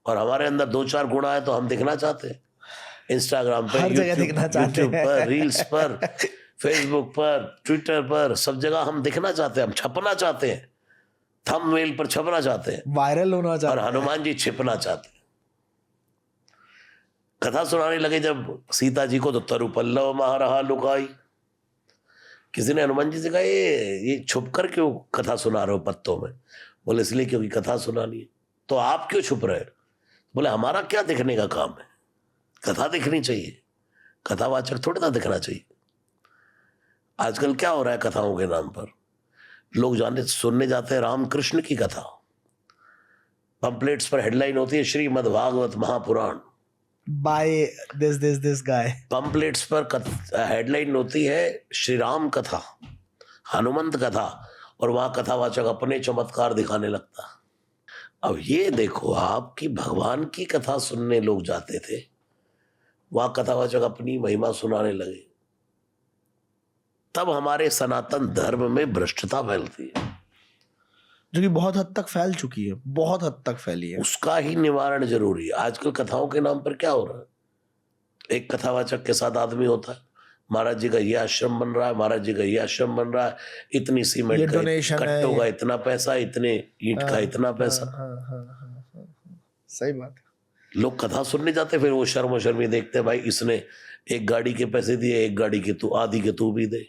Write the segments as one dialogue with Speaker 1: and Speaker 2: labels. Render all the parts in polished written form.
Speaker 1: और हमारे अंदर 2-4 गुणा है तो हम दिखना चाहते हैं। इंस्टाग्राम पे,
Speaker 2: हर जगह दिखना चाहते
Speaker 1: यूट्यूब
Speaker 2: हैं।
Speaker 1: पर, रील्स पर, फेसबुक पर, ट्विटर पर, सब जगह हम दिखना चाहते हैं, हम छपना चाहते हैं, थंबनेल पर छपना चाहते हैं।
Speaker 2: वायरल होना
Speaker 1: और
Speaker 2: चाहते हैं।
Speaker 1: हनुमान जी छिपना चाहते हैं। कथा सुनाने लगे जब सीता जी को तो तरु पल्लव महारहा लुकाई। किसी ने हनुमान जी से कहा ये छुप कर क्यों कथा सुना रहे हो पत्तों में? बोले इसलिए क्योंकि कथा सुनानी है। तो आप क्यों छुप रहे? बोले हमारा क्या दिखने का काम है, कथा दिखनी चाहिए, कथावाचक थोड़ी ना दिखना चाहिए। आजकल क्या हो रहा है कथाओं के नाम पर? लोग जाने सुनने जाते हैं रामकृष्ण की कथा, पंपलेट्स पर हेडलाइन होती है Shrimad Bhagwat Mahapuran,
Speaker 2: by this guy.
Speaker 1: Pamphlets पर हेडलाइन होती है श्री राम कथा, हनुमंत कथा, और वहां कथावाचक अपने चमत्कार दिखाने लगता। अब ये देखो आप कि भगवान की कथा सुनने लोग जाते थे, वहां कथावाचक अपनी महिमा सुनाने लगे। तब हमारे सनातन धर्म में भ्रष्टता फैलती है,
Speaker 2: जो कि बहुत हद तक फैल चुकी है, बहुत हद तक फैली है।
Speaker 1: उसका ही निवारण जरूरी है। आजकल कथाओं के नाम पर क्या हो रहा है? एक कथावाचक के साथ आदमी होता है, महाराज जी का ये आश्रम बन रहा है, महाराज जी का ये आश्रम बन रहा है, इतनी सीमेंट का, कट्टों का इतना पैसा, इतने ईंट का इतना पैसा।
Speaker 2: सही बात है।
Speaker 1: लोग कथा सुनने जाते, फिर वो शर्मी देखते, भाई इसने एक गाड़ी के पैसे दिए, एक गाड़ी के तू आधी के तू भी दे,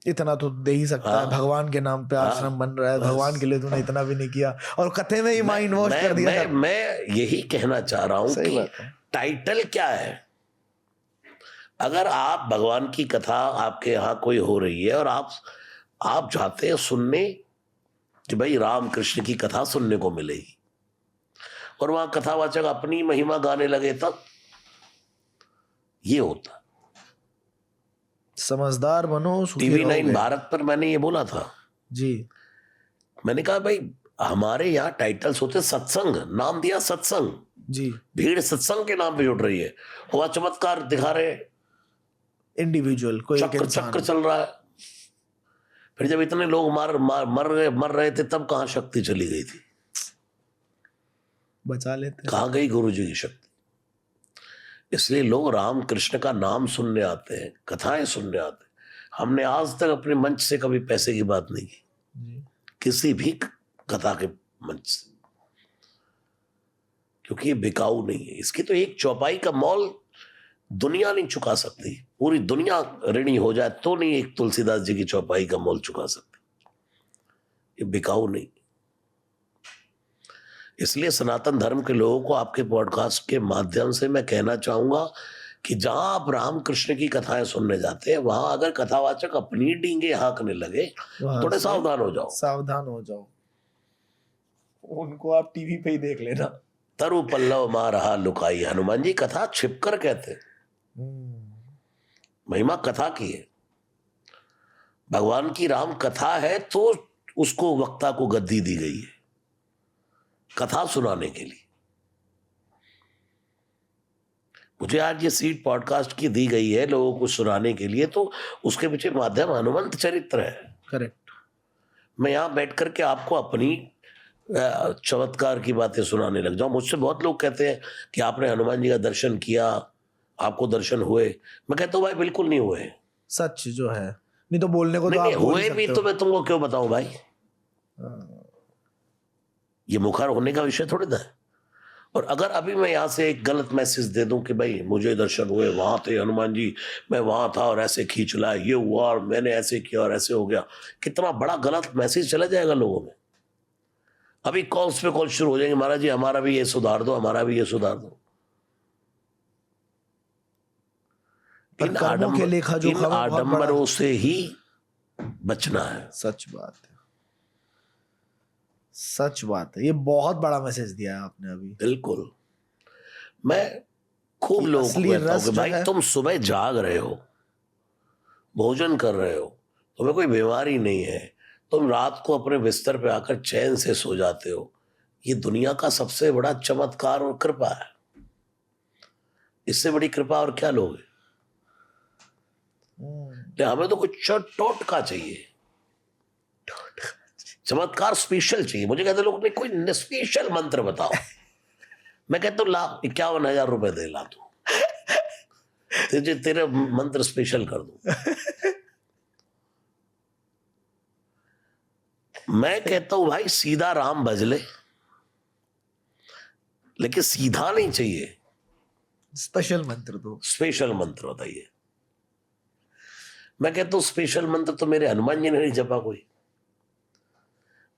Speaker 2: इतना तो दे ही सकता है। भगवान के नाम पे आश्रम बन रहा है, भगवान के लिए तूने इतना भी नहीं किया, और कथे में ही माइंड वॉश कर दिया।
Speaker 1: मैं यही कहना चाह रहा हूं कि टाइटल क्या है? अगर आप भगवान की कथा आपके यहाँ कोई हो रही है और आप चाहते हैं सुनने कि भाई राम कृष्ण की कथा सुनने को मिलेगी, और वहां कथावाचक अपनी महिमा गाने लगे, तब ये होता।
Speaker 2: समझदार बनो,
Speaker 1: टीवी 9 भारत पर मैंने ये बोला था
Speaker 2: जी।
Speaker 1: मैंने कहा भाई हमारे यहाँ टाइटल्स होते सत्संग, नाम दिया सत्संग
Speaker 2: जी,
Speaker 1: भीड़ सत्संग के नाम पे जुट रही है, वहां चमत्कार दिखा रहे,
Speaker 2: इंडिविजुअल कोई
Speaker 1: चक्र चल रहा है। फिर जब इतने लोग मर रहे थे, तब कहां शक्ति चली गई थी?
Speaker 2: बचा लेते,
Speaker 1: कहां गई गुरु जी की शक्ति? इसलिए लोग राम कृष्ण का नाम सुनने आते हैं, कथाएं सुनने आते हैं। हमने आज तक अपने मंच से कभी पैसे की बात नहीं की
Speaker 2: जी।
Speaker 1: किसी भी कथा के मंच से, क्योंकि ये बिकाऊ नहीं है। इसकी तो एक चौपाई का मोल दुनिया नहीं चुका सकती, पूरी दुनिया ऋणी हो जाए तो नहीं एक तुलसीदास जी की चौपाई का मोल चुका सकती। ये बिकाऊ नहीं। इसलिए सनातन धर्म के लोगों को आपके पॉडकास्ट के माध्यम से मैं कहना चाहूंगा कि जहां आप रामकृष्ण की कथाएं सुनने जाते हैं, वहां अगर कथावाचक अपनी डींगे हाँकने लगे, थोड़े सावधान हो जाओ,
Speaker 2: सावधान हो जाओ। उनको आप टीवी पे ही देख लेना।
Speaker 1: तरु पल्लव महारहा लुकाई, हनुमान जी कथा छिपकर कहते, महिमा कथा की है। भगवान की राम कथा है तो उसको वक्ता को गद्दी दी गई है कथा सुनाने के लिए। मुझे आज ये सीट पॉडकास्ट की दी गई है लोगों को सुनाने के लिए, तो उसके पीछे माध्यम हनुमंत चरित्र है।
Speaker 2: करेक्ट।
Speaker 1: मैं यहां बैठ करके आपको अपनी चमत्कार की बातें सुनाने लग जाऊं। मुझसे बहुत लोग कहते हैं कि आपने हनुमान जी का दर्शन किया, आपको दर्शन हुए। मैं कहता हूं भाई बिल्कुल नहीं हुए।
Speaker 2: सच जो है, नहीं तो बोलने को तो आप
Speaker 1: हुए भी तो मैं तुमको क्यों बताऊं भाई? ये मुखर होने का विषय थोड़ी ना है। और अगर अभी मैं यहां से एक गलत मैसेज दे दूं कि भाई मुझे दर्शन हुए, वहां थे हनुमान जी, मैं वहां था और ऐसे खींच लाया, ये हुआ और मैंने ऐसे किया और ऐसे हो गया, कितना बड़ा गलत मैसेज चला जाएगा लोगों में। अभी कॉल्स पे कॉल शुरू हो जाएंगे, महाराज जी हमारा भी ये सुधार दो, हमारा भी ये सुधार दो। इन आडंबरों से ही बचना है।
Speaker 2: सच बात है, सच बात है। ये बहुत बड़ा मैसेज दिया है आपने अभी।
Speaker 1: बिल्कुल। मैं खूब लोगों को कहता हूं कि भाई तुम सुबह जाग रहे हो, भोजन कर रहे हो, तुम्हें कोई बीमारी नहीं है, तुम रात को अपने बिस्तर पे आकर चैन से सो जाते हो, ये दुनिया का सबसे बड़ा चमत्कार और कृपा है। इससे बड़ी कृपा और क्या लोगे? हमें तो कुछ टोटका चाहिए, चमत्कार स्पेशल चाहिए। मुझे कहते लोग नहीं, कोई स्पेशल मंत्र बताओ। मैं कहता हूँ ला 51,000 रुपए दे ला तू, तुझे तेरे मंत्र स्पेशल कर दूं। मैं कहता हूं भाई सीधा राम भज ले, लेकिन सीधा नहीं चाहिए,
Speaker 2: स्पेशल मंत्र दो।
Speaker 1: स्पेशल मंत्र बताइए। मैं कहता हूं स्पेशल मंत्र तो मेरे हनुमान जी ने नहीं जपा कोई,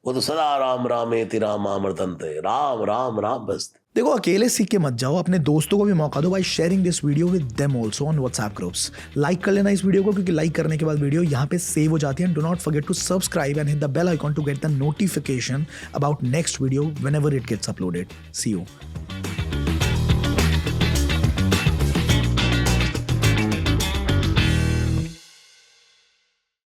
Speaker 1: वो तो सदा राम रामेति रामामृतंते, राम राम राम बस।
Speaker 2: देखो, अकेले सीख के मत जाओ, अपने दोस्तों को भी मौका दो by sharing this video with them also on WhatsApp groups. Like कर लेना इस वीडियो को, क्योंकि लाइक करने के बाद वीडियो यहाँ पे सेव हो जाती है। Do not forget to subscribe and hit the bell icon to get the notification about next video whenever it gets uploaded. See you.